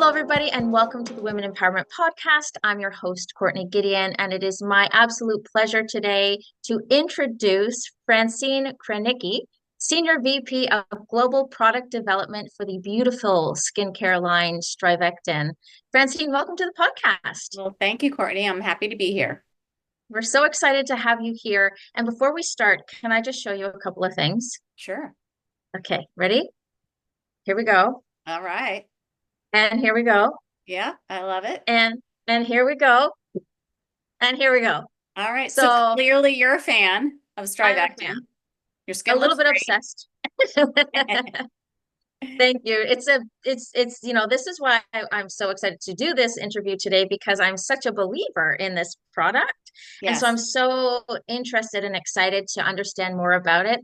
Hello, everybody, and welcome to the Women Empowerment Podcast. I'm your host, Courtney Gideon, and it is my absolute pleasure today to introduce Francine Krenicki, Senior VP of Global Product Development for the beautiful skincare line Strivectin. Francine, welcome to the podcast. Well, thank you, Courtney. I'm happy to be here. We're so excited to have you here. And before we start, can I just show you a couple of things? Sure. Okay, ready? Here we go. All right. And here we go. Yeah, I love it. And here we go. And here we go. All right. So So clearly you're a fan of I'm a Strivectin. fan. Your A skin little looks bit great. obsessed. Thank you. This is why I'm so excited to do this interview today because I'm such a believer in this product. And so Yes. I'm so interested and excited to understand more about it.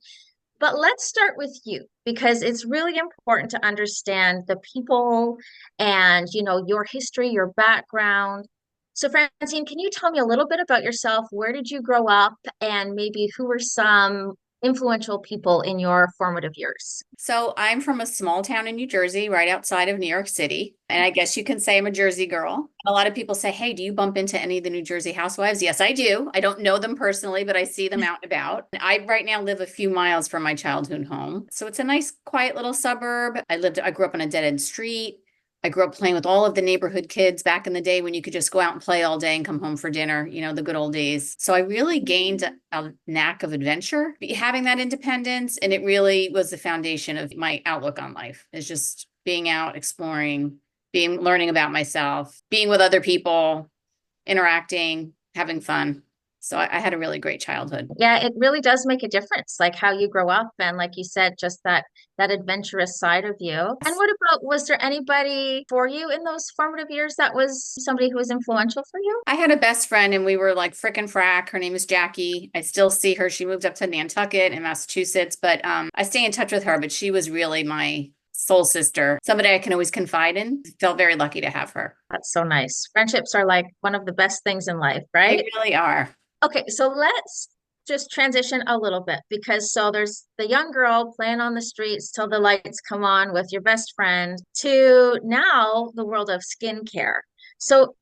But let's start with you because it's really important to understand the people and, your history, your background. So Francine, can you tell me a little bit about yourself? Where did you grow up and maybe who were some influential people in your formative years? So I'm from a small town in New Jersey, right outside of New York City. And I guess you can say I'm a Jersey girl. A lot of people say, hey, do you bump into any of the New Jersey housewives? Yes, I do. I don't know them personally, but I see them out and about. I right now live a few miles from my childhood home. So it's a nice, quiet little suburb. I grew up on a dead end street. I grew up playing with all of the neighborhood kids back in the day when you could just go out and play all day and come home for dinner, the good old days. So I really gained a knack of adventure, having that independence. And it really was the foundation of my outlook on life, is just being out, exploring, learning about myself, being with other people, interacting, having fun. So I had a really great childhood. Yeah, it really does make a difference, like how you grow up and like you said, just that adventurous side of you. And what about, was there anybody for you in those formative years that was somebody who was influential for you? I had a best friend and we were like frickin' frack. Her name is Jackie. I still see her. She moved up to Nantucket in Massachusetts, but I stay in touch with her, but she was really my soul sister, somebody I can always confide in. Felt very lucky to have her. That's so nice. Friendships are like one of the best things in life, They right? really are. Okay, so let's just transition a little bit because so there's the young girl playing on the streets till the lights come on with your best friend to now the world of skincare. So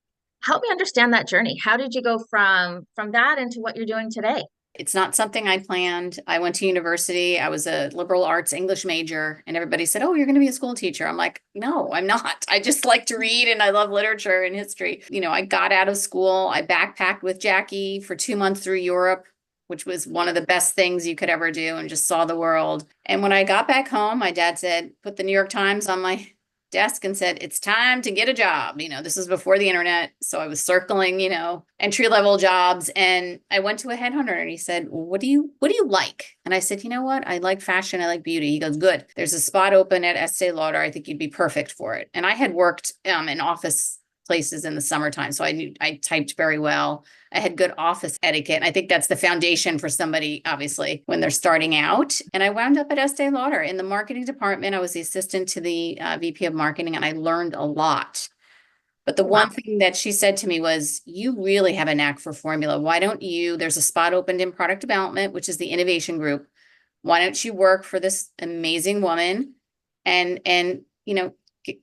help me understand that journey. How did you go from that into what you're doing today? It's not something I planned. I went to university. I was a liberal arts English major, and everybody said, oh, you're going to be a school teacher. I'm like, no, I'm not. I just like to read and I love literature and history. I got out of school. I backpacked with Jackie for 2 months through Europe, which was one of the best things you could ever do, and just saw the world. And when I got back home, my dad said, put the New York Times on my desk and said, it's time to get a job. This was before the internet. So I was circling, entry level jobs. And I went to a headhunter and he said, well, what do you like? And I said, you know what? I like fashion. I like beauty. He goes, good. There's a spot open at Estee Lauder. I think you'd be perfect for it. And I had worked in office places in the summertime. So I typed very well. I had good office etiquette. And I think that's the foundation for somebody, obviously, when they're starting out. And I wound up at Estee Lauder in the marketing department. I was the assistant to the VP of marketing, and I learned a lot. But the one thing that she said to me was, you really have a knack for formula. Why don't there's a spot opened in product development, which is the innovation group. Why don't you work for this amazing woman and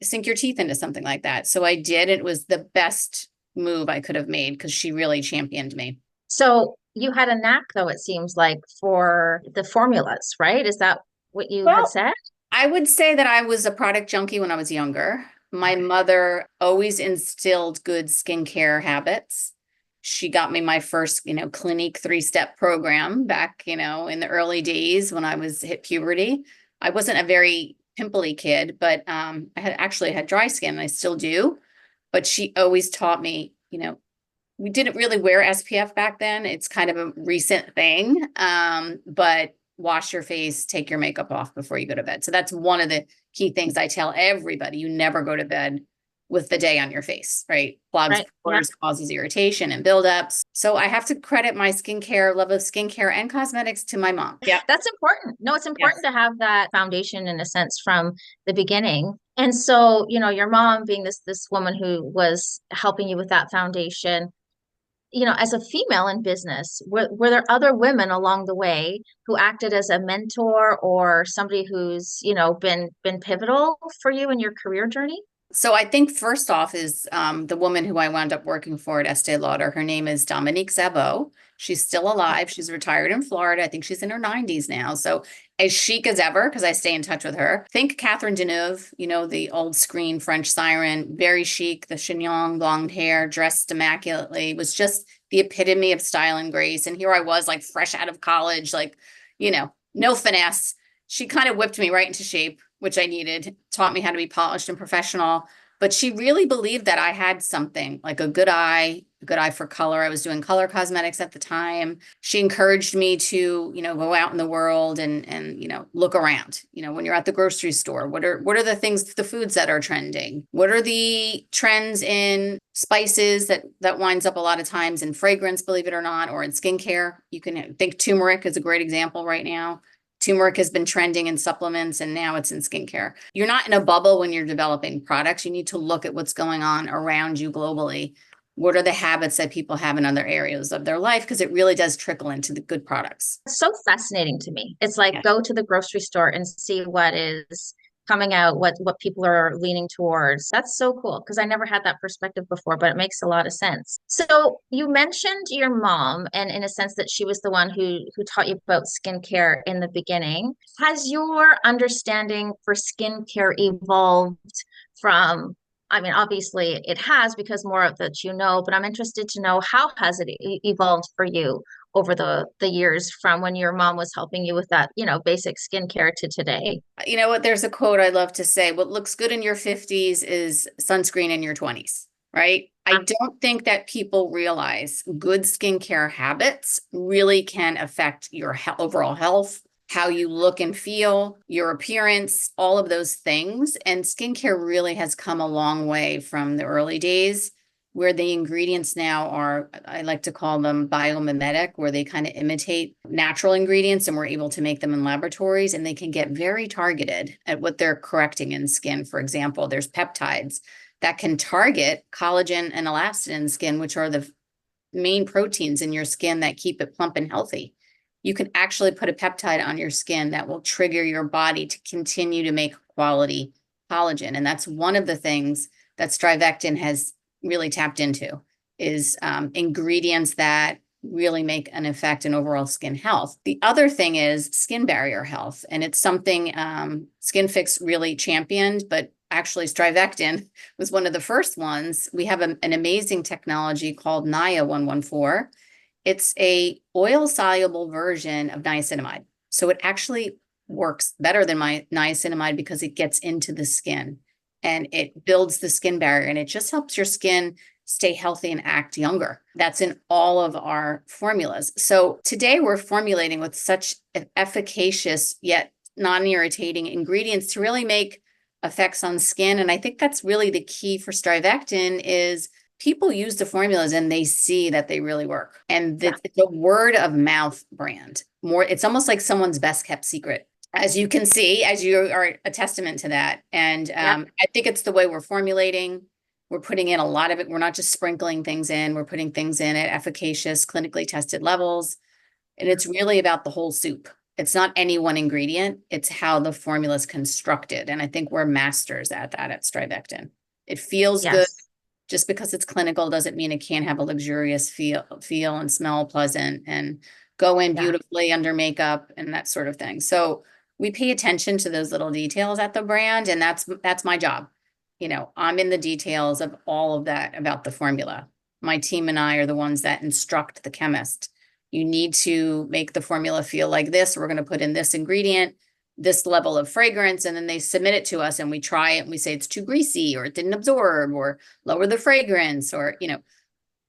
sink your teeth into something like that? So I did. It was the best move I could have made because she really championed me. So you had a knack though, it seems like, for the formulas, right? Is that what you had Well, said? I would say that I was a product junkie when I was younger. My mother always instilled good skincare habits. She got me my first, Clinique 3-step program back, in the early days when I was hit puberty. I wasn't a very pimply kid, but I had dry skin, and I still do. But she always taught me, we didn't really wear SPF back then. It's kind of a recent thing. But wash your face, take your makeup off before you go to bed. So that's one of the key things I tell everybody. You never go to bed with the day on your face, right? Clogs Right. Yeah. pores, causes irritation and buildups. So I have to credit my love of skincare and cosmetics to my mom. Yeah. That's important. No, it's Yes. important to have that foundation in a sense from the beginning. And so, your mom being this woman who was helping you with that foundation, as a female in business, were there other women along the way who acted as a mentor or somebody who's, been pivotal for you in your career journey? So I think first off is the woman who I wound up working for at Estee Lauder. Her name is Dominique Zabo. She's still alive. She's retired in Florida. I think she's in her 90s now. So as chic as ever, because I stay in touch with her. Think Catherine Deneuve, the old screen French siren, very chic, the chignon, blonde hair, dressed immaculately, was just the epitome of style and grace. And here I was, like fresh out of college, like, no finesse. She kind of whipped me right into shape, which I needed, taught me how to be polished and professional. But she really believed that I had something like a good eye for color. I was doing color cosmetics at the time. She encouraged me to, go out in the world and look around. When you're at the grocery store, what are the things, the foods that are trending? What are the trends in spices that winds up a lot of times in fragrance, believe it or not, or in skincare? You can think turmeric is a great example right now. Turmeric has been trending in supplements and now it's in skincare. You're not in a bubble when you're developing products. You need to look at what's going on around you globally. What are the habits that people have in other areas of their life? Because it really does trickle into the good products. It's so fascinating to me. It's like Yeah. go to the grocery store and see what is coming out, what people are leaning towards. That's so cool because I never had that perspective before, but it makes a lot of sense. So you mentioned your mom, and in a sense that she was the one who taught you about skincare in the beginning. Has your understanding for skincare evolved from, I mean, obviously it has because more of that but I'm interested to know how has it evolved for you over the years from when your mom was helping you with that, basic skincare to today. You know what? There's a quote I love to say, what looks good in your 50s is sunscreen in your 20s, right? I don't think that people realize good skincare habits really can affect your overall health, how you look and feel, your appearance, all of those things. And skincare really has come a long way from the early days where the ingredients now are, I like to call them biomimetic, where they kind of imitate natural ingredients and we're able to make them in laboratories and they can get very targeted at what they're correcting in skin. For example, there's peptides that can target collagen and elastin in skin, which are the main proteins in your skin that keep it plump and healthy. You can actually put a peptide on your skin that will trigger your body to continue to make quality collagen. And that's one of the things that Strivectin has really tapped into is ingredients that really make an effect in overall skin health. The other thing is skin barrier health. And it's something Skin Fix really championed, but actually Strivectin was one of the first ones. We have an amazing technology called NIA 114. It's a oil-soluble version of niacinamide. So it actually works better than my niacinamide because it gets into the skin and it builds the skin barrier and it just helps your skin stay healthy and act younger. That's in all of our formulas. So today we're formulating with such efficacious yet non-irritating ingredients to really make effects on skin. And I think that's really the key for Strivectin is people use the formulas and they see that they really work. And it's a word of mouth brand. It's almost like someone's best kept secret. As you can see, as you are a testament to that. And I think it's the way we're formulating. We're putting in a lot of it. We're not just sprinkling things in. We're putting things in at efficacious, clinically tested levels. And it's really about the whole soup. It's not any one ingredient. It's how the formula is constructed. And I think we're masters at that at Strivectin. It feels good. Just because it's clinical doesn't mean it can't have a luxurious feel and smell pleasant and go in beautifully under makeup and that sort of thing. So we pay attention to those little details at the brand, and that's my job. I'm in the details of all of that about the formula. My team and I are the ones that instruct the chemist. You need to make the formula feel like this. We're going to put in this ingredient, this level of fragrance, and then they submit it to us and we try it and we say it's too greasy or it didn't absorb or lower the fragrance or,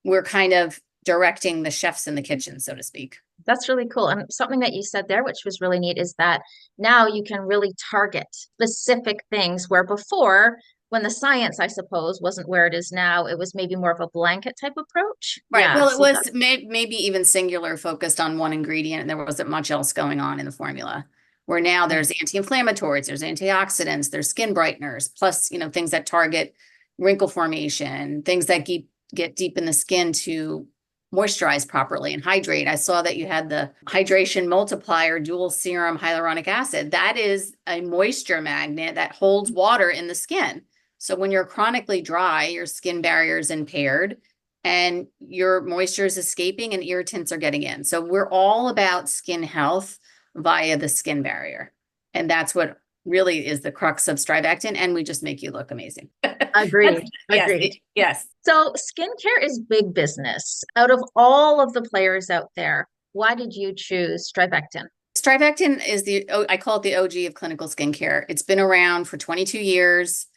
we're kind of directing the chefs in the kitchen, so to speak. That's really cool. And something that you said there, which was really neat, is that now you can really target specific things where before, when the science, I suppose, wasn't where it is now, it was maybe more of a blanket type approach. Right. Well, it was maybe even singular focused on one ingredient and there wasn't much else going on in the formula. Where now there's anti-inflammatories, there's antioxidants, there's skin brighteners, plus, things that target wrinkle formation, things that get deep in the skin to moisturize properly and hydrate. I saw that you had the hydration multiplier dual serum hyaluronic acid. That is a moisture magnet that holds water in the skin. So when you're chronically dry, your skin barrier is impaired and your moisture is escaping and irritants are getting in. So we're all about skin health via the skin barrier. And that's what really is the crux of Strivectin. And we just make you look amazing. Agreed. Yes, Agreed. yes. So skincare is big business. Out of all of the players out there, why did you choose Strivectin? Strivectin is I call it the OG of clinical skincare. It's been around for 22 years.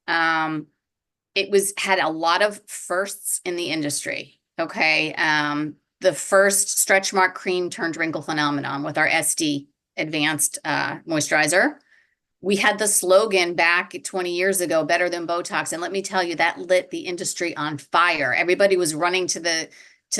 It had a lot of firsts in the industry. Okay. The first stretch mark cream turned wrinkle phenomenon with our SD advanced moisturizer. We had the slogan back 20 years ago, better than Botox. And let me tell you, that lit the industry on fire. Everybody was running to the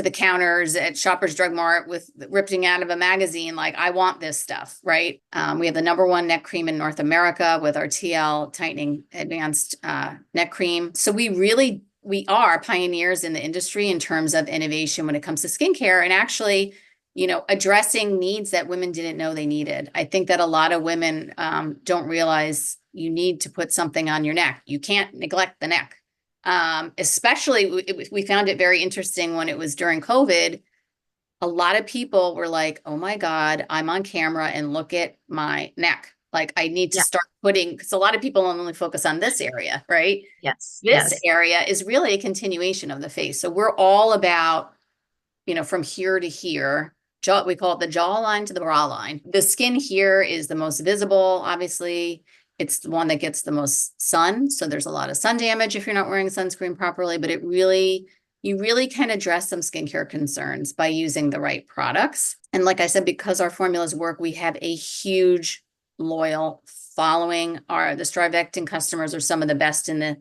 counters at Shoppers Drug Mart with ripping out of a magazine, like, I want this stuff, right? We have the #1 neck cream in North America with our TL tightening advanced neck cream. So we are pioneers in the industry in terms of innovation when it comes to skincare, and actually, addressing needs that women didn't know they needed. I think that a lot of women don't realize you need to put something on your neck. You can't neglect the neck. Especially, we found it very interesting when it was during COVID. A lot of people were like, oh my God, I'm on camera and look at my neck. Like, I need to Yeah. start because a lot of people only focus on this area, right? Yes. This Yes. area is really a continuation of the face. So we're all about, from here to here. We call it the jawline to the bra line. The skin here is the most visible, obviously. It's the one that gets the most sun. So there's a lot of sun damage if you're not wearing sunscreen properly, but you really can address some skincare concerns by using the right products. And like I said, because our formulas work, we have a huge loyal following. The Strivectin customers are some of the best in the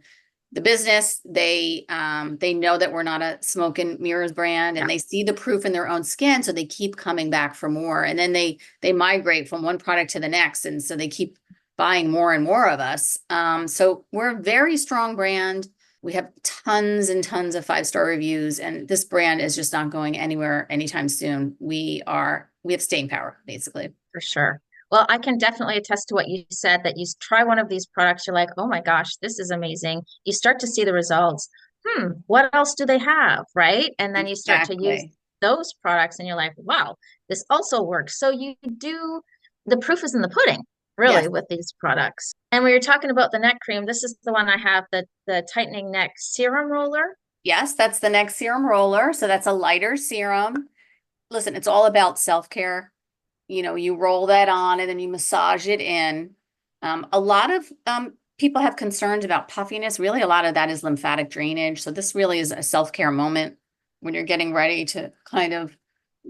business. They know that we're not a smoke and mirrors brand, and they see the proof in their own skin. So they keep coming back for more. And then they migrate from one product to the next. And so they keep buying more and more of us. So we're a very strong brand. We have tons and tons of 5-star reviews, and this brand is just not going anywhere anytime soon. We have staying power, basically. For sure. Well, I can definitely attest to what you said, that you try one of these products, you're like, oh my gosh, this is amazing. You start to see the results. What else do they have? Right. And then you start to use Exactly. those products and you're like, wow, this also works. So the proof is in the pudding, really, Yes. with these products. And we were talking about the neck cream. This is the one I have, the tightening neck serum roller. Yes, that's the neck serum roller. So that's a lighter serum. Listen, it's all about self-care. You roll that on and then you massage it in. A lot of people have concerns about puffiness. Really, a lot of that is lymphatic drainage. So this really is a self-care moment when you're getting ready to kind of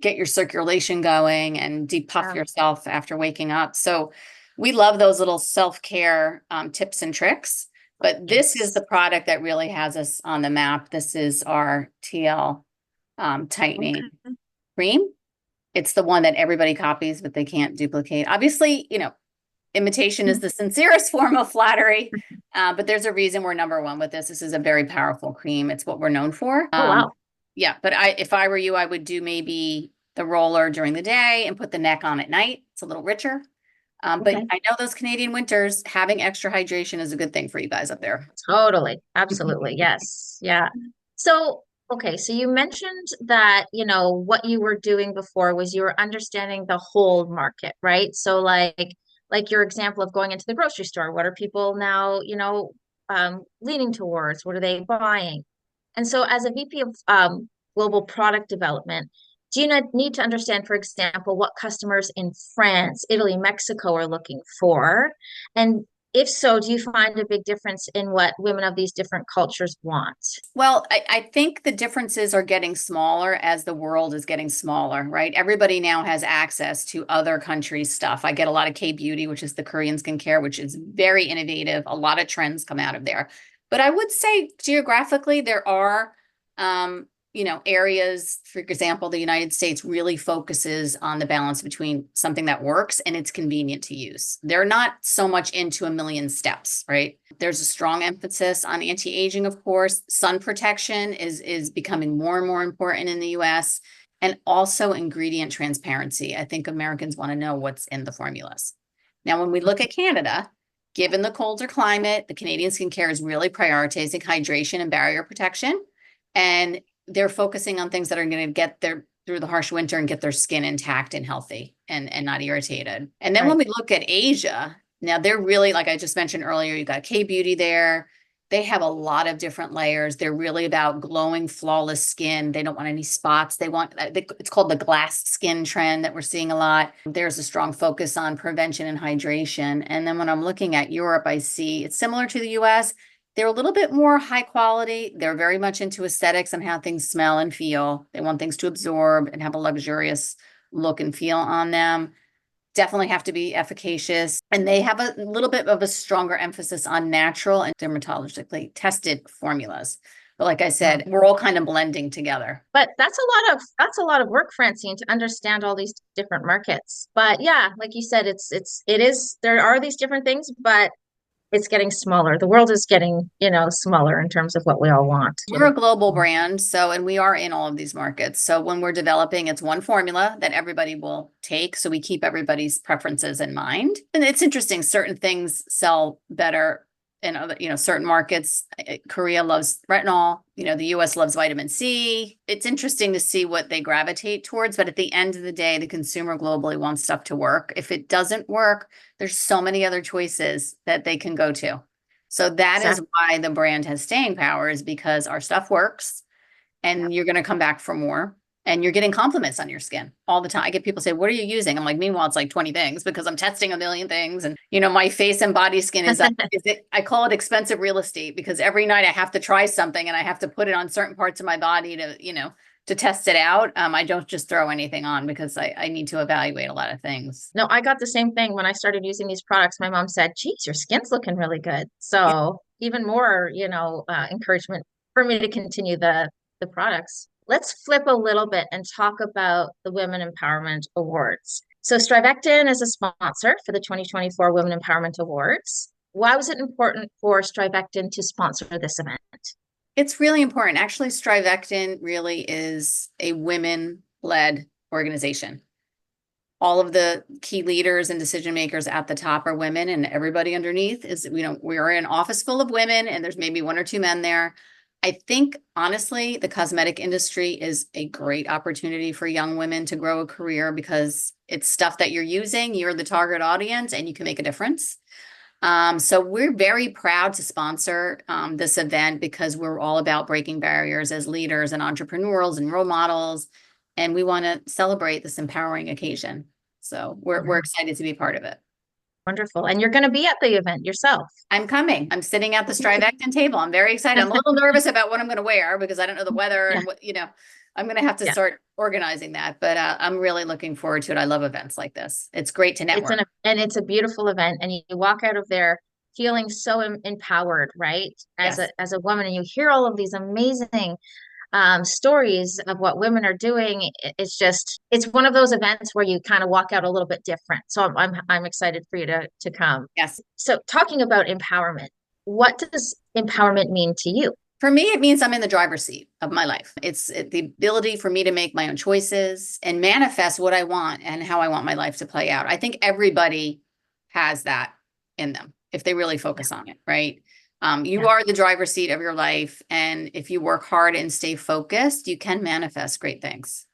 get your circulation going and depuff yourself after waking up. So we love those little self-care tips and tricks. But this is the product that really has us on the map. This is our TL tightening cream. It's the one that everybody copies, but they can't duplicate. Obviously, imitation is the sincerest form of flattery, but there's a reason we're #1 with this. This is a very powerful cream. It's what we're known for. Oh, wow. Yeah, but if I were you, I would do maybe the roller during the day and put the neck on at night. It's a little richer. But I know those Canadian winters, having extra hydration is a good thing for you guys up there. Totally. Absolutely. Yes. Yeah. So, okay. So you mentioned that, what you were doing before was you were understanding the whole market, right? So like your example of going into the grocery store, what are people now, leaning towards? What are they buying? And so as a VP of global product development, do you need to understand, for example, what customers in France, Italy, Mexico are looking for? And if so, do you find a big difference in what women of these different cultures want? Well, I think the differences are getting smaller as the world is getting smaller, right? Everybody now has access to other countries' stuff. I get a lot of K-beauty, which is the Korean skincare, which is very innovative. A lot of trends come out of there. But I would say geographically, there are areas, for example, the United States really focuses on the balance between something that works and it's convenient to use. They're not so much into a million steps, right? There's a strong emphasis on anti-aging, of course. Sun protection is becoming more and more important in the US, and also ingredient transparency. I think Americans want to know what's in the formulas. Now, when we look at Canada, Given the colder climate, the Canadian skincare is really prioritizing hydration and barrier protection. And they're focusing on things that are going to get their through the harsh winter and get their skin intact and healthy and not irritated. And then when Right. we look at Asia, now they're really, like I just mentioned earlier, you got K-beauty there. They have a lot of different layers. They're really about glowing, flawless skin. They don't want any spots. They want, it's called the glass skin trend that we're seeing a lot. There's a strong focus on prevention and hydration. And then when I'm looking at Europe, I see it's similar to the US. They're a little bit more high quality. They're very much into aesthetics and how things smell and feel. They want things to absorb and have a luxurious look and feel on them. Definitely have to be efficacious. And they have a little bit of a stronger emphasis on natural and dermatologically tested formulas. But like I said, we're all kind of blending together. But that's a lot of work, Francine, to understand all these different markets. But yeah, like you said, it is there are these different things, but it's getting smaller. The world is getting, smaller in terms of what we all want. We're a global brand, and we are in all of these markets. So when we're developing, it's one formula that everybody will take. So we keep everybody's preferences in mind. And it's interesting, certain things sell better in other, certain markets. Korea loves retinol, the US loves vitamin C. It's interesting to see what they gravitate towards, but at the end of the day, the consumer globally wants stuff to work. If it doesn't work, there's so many other choices that they can go to. So that is why the brand has staying power, is because our stuff works and you're going to come back for more, and you're getting compliments on your skin all the time. I get people say, what are you using? I'm like, meanwhile, it's like 20 things because I'm testing a million things. And, my face and body skin I call it expensive real estate, because every night I have to try something and I have to put it on certain parts of my body to test it out. I don't just throw anything on because I need to evaluate a lot of things. No, I got the same thing when I started using these products. My mom said, geez, your skin's looking really good. Yeah. So even more, encouragement for me to continue the products. Let's flip a little bit and talk about the Women Empowerment Awards. So Strivectin is a sponsor for the 2024 Women Empowerment Awards. Why was it important for Strivectin to sponsor this event? It's really important. Actually, Strivectin really is a women-led organization. All of the key leaders and decision makers at the top are women, and everybody underneath is, we are an office full of women, and there's maybe one or two men there. I think, honestly, the cosmetic industry is a great opportunity for young women to grow a career, because it's stuff that you're using, you're the target audience, and you can make a difference. So we're very proud to sponsor this event, because we're all about breaking barriers as leaders and entrepreneurs and role models, and we want to celebrate this empowering occasion. So we're excited to be part of it. Wonderful. And you're going to be at the event yourself. I'm coming. I'm sitting at the Strivectin table. I'm very excited. I'm a little nervous about what I'm going to wear, because I don't know the weather and what, I'm going to have to start organizing that, but I'm really looking forward to it. I love events like this. It's great to network. It's a beautiful event, and you walk out of there feeling so empowered, right? As a woman, and you hear all of these amazing stories of what women are doing. It's one of those events where you kind of walk out a little bit different. So I'm excited for you to come. Yes. So talking about empowerment, what does empowerment mean to you? For me, it means I'm in the driver's seat of my life. It's the ability for me to make my own choices and manifest what I want and how I want my life to play out. I think everybody has that in them if they really focus on it, right? You are the driver's seat of your life. And if you work hard and stay focused, you can manifest great things.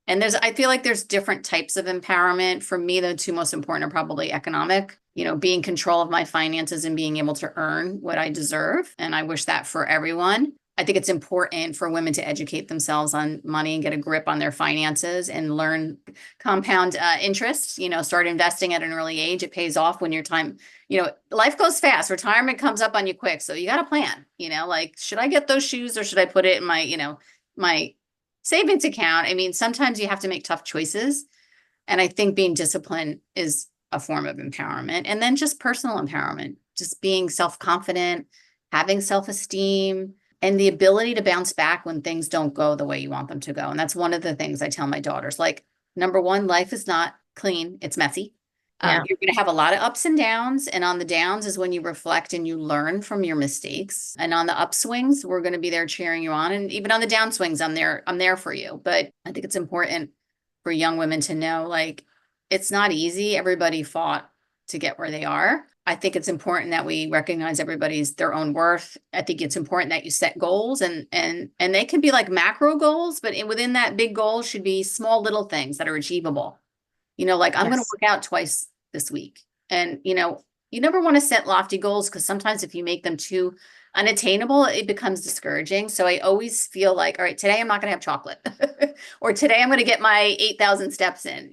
And I feel like there's different types of empowerment. For me, the two most important are probably economic, being in control of my finances and being able to earn what I deserve. And I wish that for everyone. I think it's important for women to educate themselves on money and get a grip on their finances and learn compound interest, start investing at an early age. It pays off when your time, life goes fast. Retirement comes up on you quick. So you got to plan, like, should I get those shoes or should I put it in my savings account? I mean, sometimes you have to make tough choices. And I think being disciplined is a form of empowerment. And then just personal empowerment, just being self-confident, having self-esteem, and the ability to bounce back when things don't go the way you want them to go. And that's one of the things I tell my daughters, like, number one, life is not clean. It's messy. You're going to have a lot of ups and downs. And on the downs is when you reflect and you learn from your mistakes. And on the upswings, we're going to be there cheering you on. And even on the downswings, I'm there for you. But I think it's important for young women to know, like, it's not easy. Everybody fought to get where they are. I think it's important that we recognize everybody's their own worth. I think it's important that you set goals and they can be like macro goals, but within that big goal should be small little things that are achievable. Like I'm going to Yes. work out twice this week. And, you never want to set lofty goals because sometimes if you make them too unattainable, it becomes discouraging. So I always feel like, all right, today I'm not going to have chocolate or today I'm going to get my 8,000 steps in,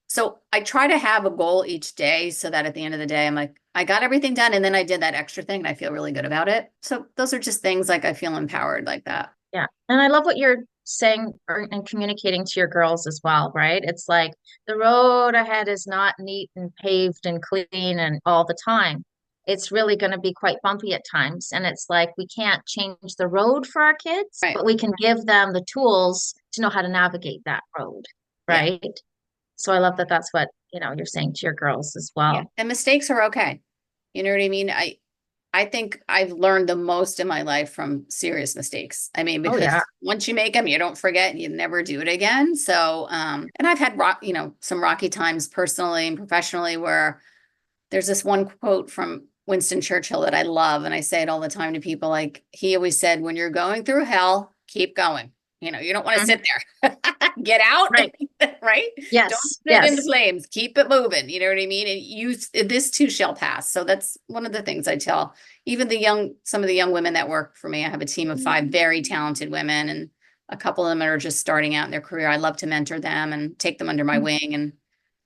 so I try to have a goal each day so that at the end of the day, I'm like, I got everything done. And then I did that extra thing and I feel really good about it. So those are just things like I feel empowered like that. Yeah. And I love what you're saying and communicating to your girls as well, right? It's like the road ahead is not neat and paved and clean and all the time. It's really going to be quite bumpy at times. And it's like we can't change the road for our kids, Right. but we can give them the tools to know how to navigate that road, Yeah. right? So I love that that's what, you're saying to your girls as Yeah. well. And mistakes are okay. You know what I mean? I think I've learned the most in my life from serious mistakes. I mean, Oh because yeah. once you make them, you don't forget and you never do it again. So, and I've had some rocky times personally and professionally where there's this one quote from Winston Churchill that I love. And I say it all the time to people. Like he always said, when you're going through hell, keep going. You don't want to Mhm. sit there. Get out, Right. right? Don't Yes. sit in the Yes. flames. Keep it moving. You know what I mean? And this too shall pass. So that's one of the things I tell even some of the young women that work for me. I have a team of 5 very talented women, and a couple of them are just starting out in their career. I love to mentor them and take them under my wing. And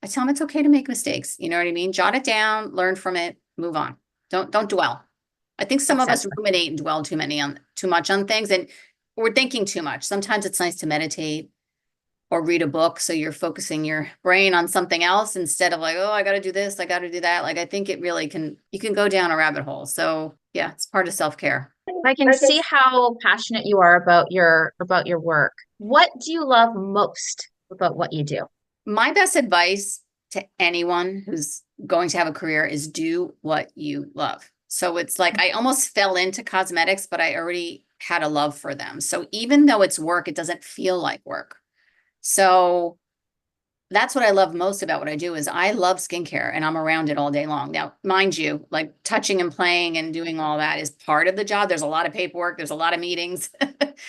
I tell them it's okay to make mistakes. You know what I mean? Jot it down, learn from it, move on. Don't dwell. I think some of us Exactly. ruminate and dwell too much on things, and we're thinking too much. Sometimes it's nice to meditate or read a book so you're focusing your brain on something else instead of like, oh, I got to do this, I got to do that. Like I think it really you can go down a rabbit hole. So yeah, it's part of self-care. I can see how passionate you are about your work. What do you love most about what you do? My best advice to anyone who's going to have a career is do what you love. So it's like I almost fell into cosmetics, but I already had a love for them. So even though it's work, it doesn't feel like work. So that's what I love most about what I do is I love skincare and I'm around it all day long. Now, mind you, like touching and playing and doing all that is part of the job. There's a lot of paperwork. There's a lot of meetings.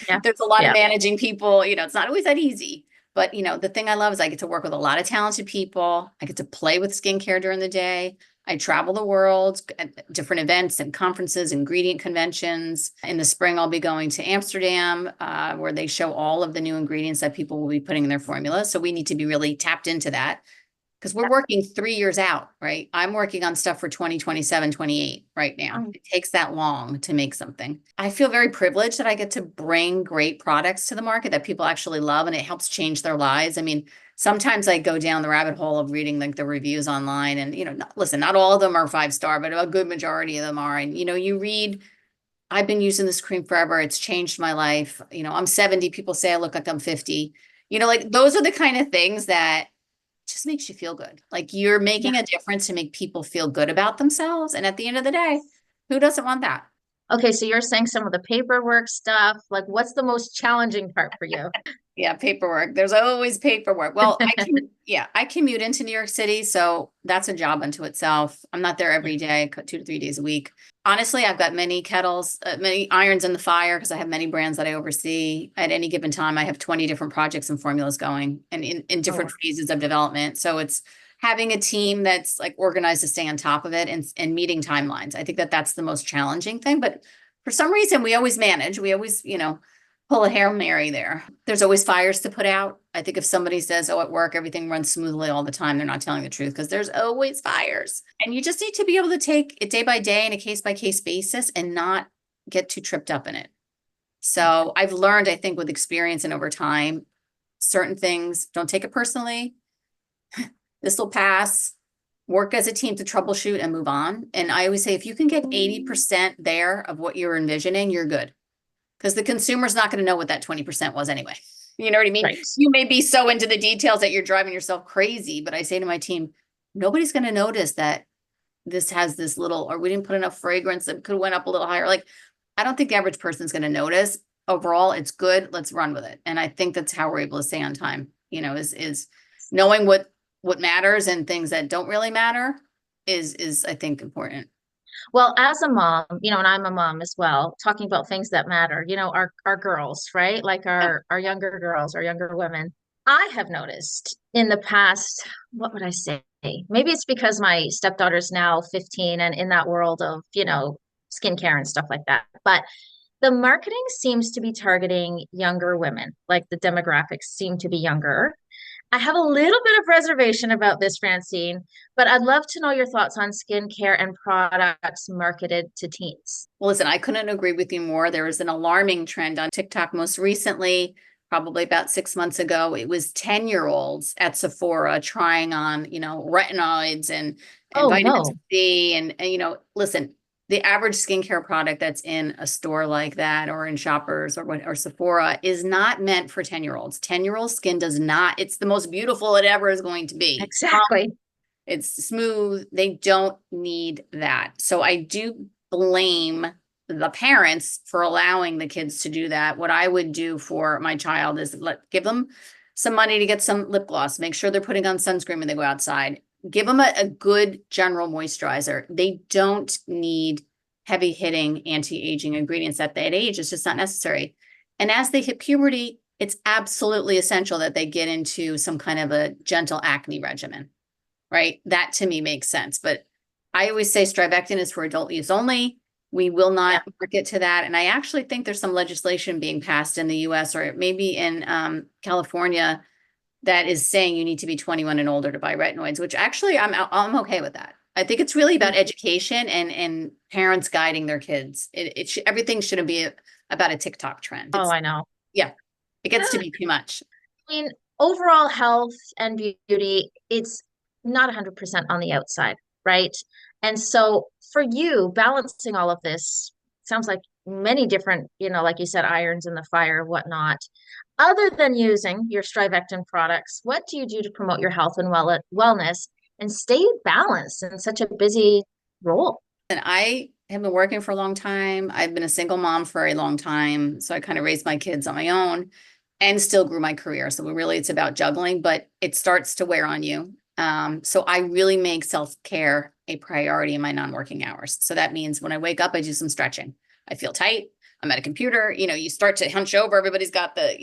Yeah. There's a lot of Yeah. managing people. It's not always that easy. But, the thing I love is I get to work with a lot of talented people. I get to play with skincare during the day. I travel the world at different events and conferences, ingredient conventions. In the spring, I'll be going to Amsterdam, where they show all of the new ingredients that people will be putting in their formula. So we need to be really tapped into that because we're working 3 years out, right? I'm working on stuff for 2027, 28 right now. Um, It takes that long to make something. I feel very privileged that I get to bring great products to the market that people actually love and it helps change their lives. I mean, sometimes I go down the rabbit hole of reading like the reviews online and, listen, not all of them are 5-star, but a good majority of them are. And, you read, I've been using this cream forever. It's changed my life. I'm 70. People say I look like I'm 50. Like those are the kind of things that just makes you feel good. Like you're yeah. making a difference to make people feel good about themselves. And at the end of the day, who doesn't want that? Okay, so you're saying some of the paperwork stuff, like what's the most challenging part for you? Yeah, paperwork. There's always paperwork. Well, I commute into New York City, so that's a job unto itself. I'm not there every day, 2 to 3 days a week. Honestly, I've got many kettles, many irons in the fire because I have many brands that I oversee. At any given time, I have 20 different projects and formulas going and in Oh, different phases of development. So it's having a team that's like organized to stay on top of it and meeting timelines. I think that that's the most challenging thing, but for some reason we always manage. We always, pull a Hail Mary there. There's always fires to put out. I think if somebody says, oh, at work, everything runs smoothly all the time, they're not telling the truth because there's always fires. And you just need to be able to take it day by day and a case by case basis and not get too tripped up in it. So I've learned, I think, with experience and over time, certain things, don't take it personally. This will pass. Work as a team to troubleshoot and move on. And I always say, if you can get 80% there of what you're envisioning, you're good. Because the consumer's not going to know what that 20% was anyway. You know what I mean? right. You may be so into the details that you're driving yourself crazy, but I say to my team, nobody's going to notice that this has this little, or we didn't put enough fragrance that could have went up a little higher. Like, I don't think the average person's going to notice. Overall, it's good. Let's run with it. And I think that's how we're able to stay on time, is knowing what matters and things that don't really matter is I think important. Well, as a mom, and I'm a mom as well, talking about things that matter, our girls, right? Like Yeah. our younger girls, our younger women. I have noticed in the past, what would I say? Maybe it's because my stepdaughter's now 15 and in that world of, skincare and stuff like that. But the marketing seems to be targeting younger women, like the demographics seem to be younger. I have a little bit of reservation about this, Francine, but I'd love to know your thoughts on skincare and products marketed to teens. Well, listen, I couldn't agree with you more. There was an alarming trend on TikTok most recently, probably about 6 months ago. It was 10-year-olds at Sephora trying on, retinoids and Oh, vitamin no. C and listen, the average skincare product that's in a store like that or in Shoppers or Sephora is not meant for 10-year-olds. 10-year-old skin does not, it's the most beautiful it ever is going to be. Exactly. It's smooth. They don't need that. So I do blame the parents for allowing the kids to do that. What I would do for my child is give them some money to get some lip gloss, make sure they're putting on sunscreen when they go outside. Give them a good general moisturizer. They don't need heavy hitting anti-aging ingredients at that age. It's just not necessary. And as they hit puberty, it's absolutely essential that they get into some kind of a gentle acne regimen, right? That to me makes sense. But I always say Strivectin is for adult use only. We will Yeah. not market to that. And I actually think there's some legislation being passed in the US or maybe in California that is saying you need to be 21 and older to buy retinoids, which actually I'm okay with that. I think it's really about education and parents guiding their kids. Everything shouldn't be about a TikTok trend. Oh, It's I know. yeah, it gets to be too much. I mean, overall health and beauty, it's not 100% on the outside, right? And so for you, balancing all of this sounds like many different, like you said, irons in the fire, whatnot. Other than using your Strivectin products, what do you do to promote your health and wellness and stay balanced in such a busy role? And I have been working for a long time. I've been a single mom for a long time. So I kind of raised my kids on my own and still grew my career. So really it's about juggling, but it starts to wear on you. So I really make self-care a priority in my non-working hours. So that means when I wake up, I do some stretching. I feel tight. I'm at a computer. You start to hunch over. Everybody's got the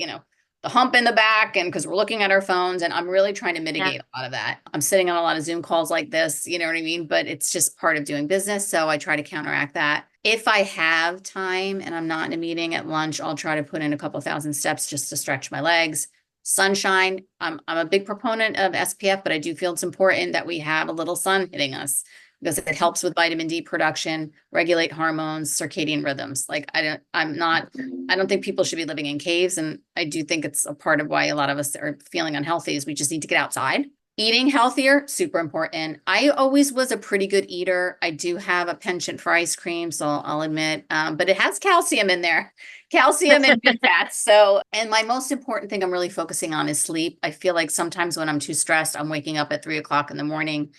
hump in the back and because we're looking at our phones and I'm really trying to Yeah. mitigate a lot of that. I'm sitting on a lot of Zoom calls like this, you know what I mean? But it's just part of doing business. So I try to counteract that. If I have time and I'm not in a meeting at lunch, I'll try to put in a couple thousand steps just to stretch my legs. Sunshine, I'm a big proponent of SPF, but I do feel it's important that we have a little sun hitting us because it helps with vitamin D production, regulate hormones, circadian rhythms. Like I don't think people should be living in caves. And I do think it's a part of why a lot of us are feeling unhealthy is we just need to get outside. Eating healthier, super important. I always was a pretty good eater. I do have a penchant for ice cream, so I'll admit, but it has calcium in there, calcium and good fats. So, and my most important thing I'm really focusing on is sleep. I feel like sometimes when I'm too stressed, I'm waking up at 3 o'clock in the morning.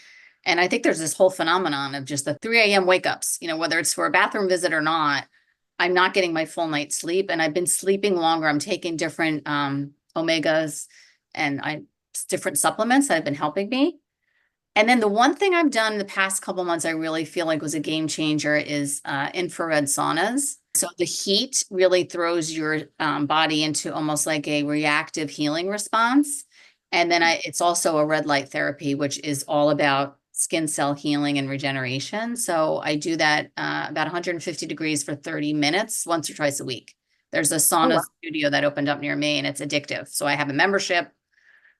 And I think there's this whole phenomenon of just the 3 a.m. wake ups, whether it's for a bathroom visit or not, I'm not getting my full night's sleep. And I've been sleeping longer. I'm taking different omegas and different supplements that have been helping me. And then the one thing I've done the past couple months, I really feel like was a game changer is infrared saunas. So the heat really throws your body into almost like a reactive healing response. And then it's also a red light therapy, which is all about skin cell healing and regeneration. So I do that about 150 degrees for 30 minutes, once or twice a week. There's a Oh, sauna wow. studio that opened up near me and it's addictive. So I have a membership.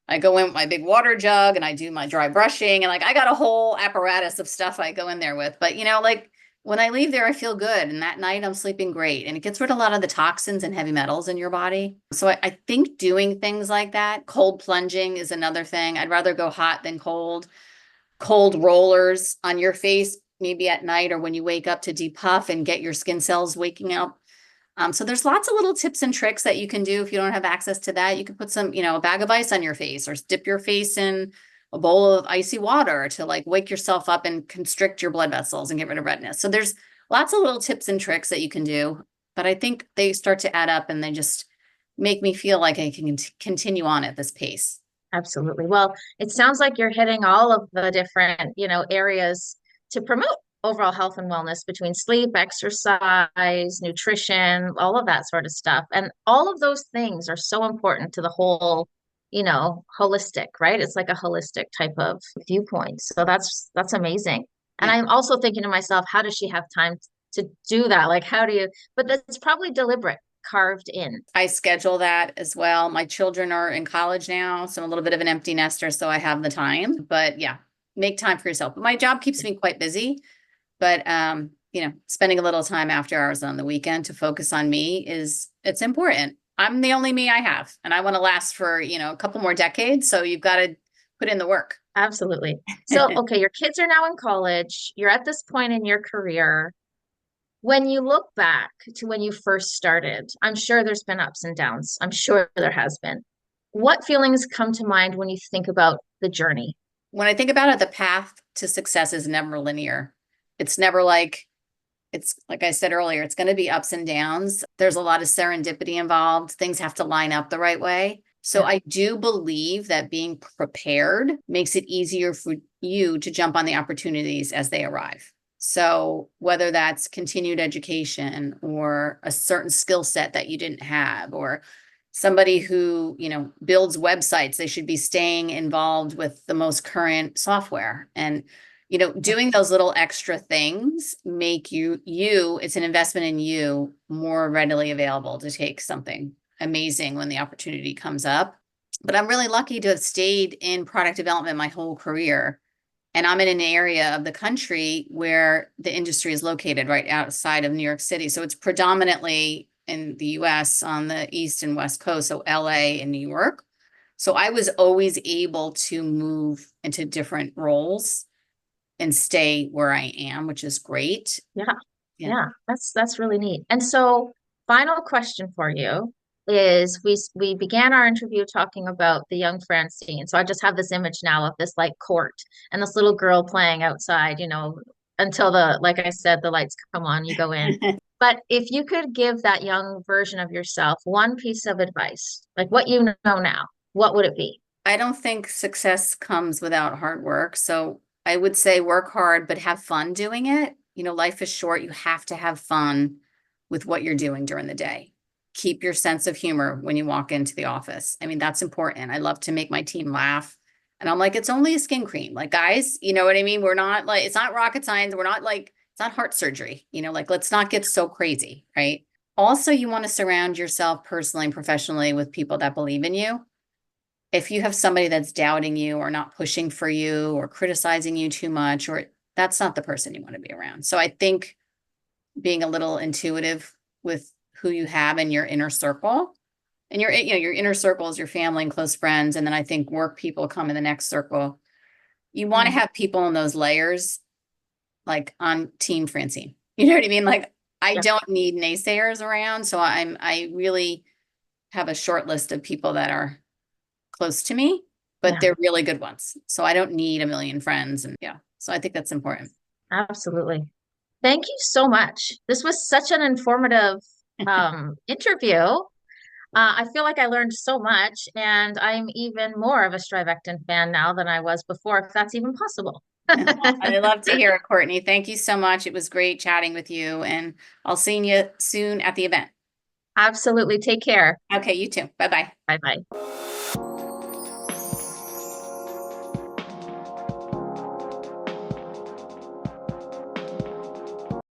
I go in with my big water jug and I do my dry brushing and like I got a whole apparatus of stuff I go in there with. But like when I leave there, I feel good. And that night I'm sleeping great. And it gets rid of a lot of the toxins and heavy metals in your body. So I think doing things like that, cold plunging is another thing. I'd rather go hot than cold. Cold rollers on your face, maybe at night or when you wake up to depuff and get your skin cells waking up. So there's lots of little tips and tricks that you can do if you don't have access to that. You can put some, a bag of ice on your face or dip your face in a bowl of icy water to like wake yourself up and constrict your blood vessels and get rid of redness. So there's lots of little tips and tricks that you can do, but I think they start to add up and they just make me feel like I can continue on at this pace. Absolutely. Well, it sounds like you're hitting all of the different, areas to promote overall health and wellness between sleep, exercise, nutrition, all of that sort of stuff. And all of those things are so important to the whole, holistic, right? It's like a holistic type of viewpoint. So that's amazing. And Yeah. I'm also thinking to myself, how does she have time to do that? Like, how do you, but that's probably deliberate, carved in. I schedule that as well. My children are in college now, so I'm a little bit of an empty nester, so I have the time. But yeah, make time for yourself. My job keeps me quite busy, but spending a little time after hours on the weekend to focus on me it's important. I'm the only me I have, and I want to last for, a couple more decades, so you've got to put in the work. Absolutely. So, okay, your kids are now in college. You're at this point in your career. When you look back to when you first started, I'm sure there's been ups and downs. I'm sure there has been. What feelings come to mind when you think about the journey? When I think about it, the path to success is never linear. It's never like, it's like I said earlier, it's going to be ups and downs. There's a lot of serendipity involved. Things have to line up the right way. So Yeah. I do believe that being prepared makes it easier for you to jump on the opportunities as they arrive. So whether that's continued education or a certain skill set that you didn't have, or somebody who, builds websites, they should be staying involved with the most current software. And doing those little extra things make it's an investment in you, more readily available to take something amazing when the opportunity comes up. But I'm really lucky to have stayed in product development my whole career. And I'm in an area of the country where the industry is located right outside of New York City. So it's predominantly in the US on the East and West Coast, so LA and New York. So I was always able to move into different roles and stay where I am, which is great. Yeah. Yeah. Yeah. That's really neat. And so, final question for you is we began our interview talking about the young Francine. So I just have this image now of this like court and this little girl playing outside, until like I said, the lights come on, you go in. But if you could give that young version of yourself one piece of advice, like what you know now, what would it be? I don't think success comes without hard work. So I would say work hard, but have fun doing it. Life is short. You have to have fun with what you're doing during the day. Keep your sense of humor when you walk into the office. I mean, that's important. I love to make my team laugh. And I'm like, it's only a skin cream. Like, guys, you know what I mean? We're not like, it's not rocket science. We're not like, it's not heart surgery. Like, let's not get so crazy, right? Also, you want to surround yourself personally and professionally with people that believe in you. If you have somebody that's doubting you or not pushing for you or criticizing you too much, or that's not the person you want to be around. So I think being a little intuitive with who you have in your inner circle, and your inner circle is your family and close friends. And then I think work people come in the next circle. You want to have people in those layers, like on Team Francine. You know what I mean? Like, I Yeah. don't need naysayers around. So I really have a short list of people that are close to me, but Yeah. they're really good ones. So I don't need a million friends. And yeah, so I think that's important. Absolutely. Thank you so much. This was such an informative interview. I feel like I learned so much, and I'm even more of a Strivectin fan now than I was before, if that's even possible. I love to hear it, Courtney. Thank you so much. It was great chatting with you, and I'll see you soon at the event. Absolutely. Take care. Okay, you too. Bye bye. Bye bye.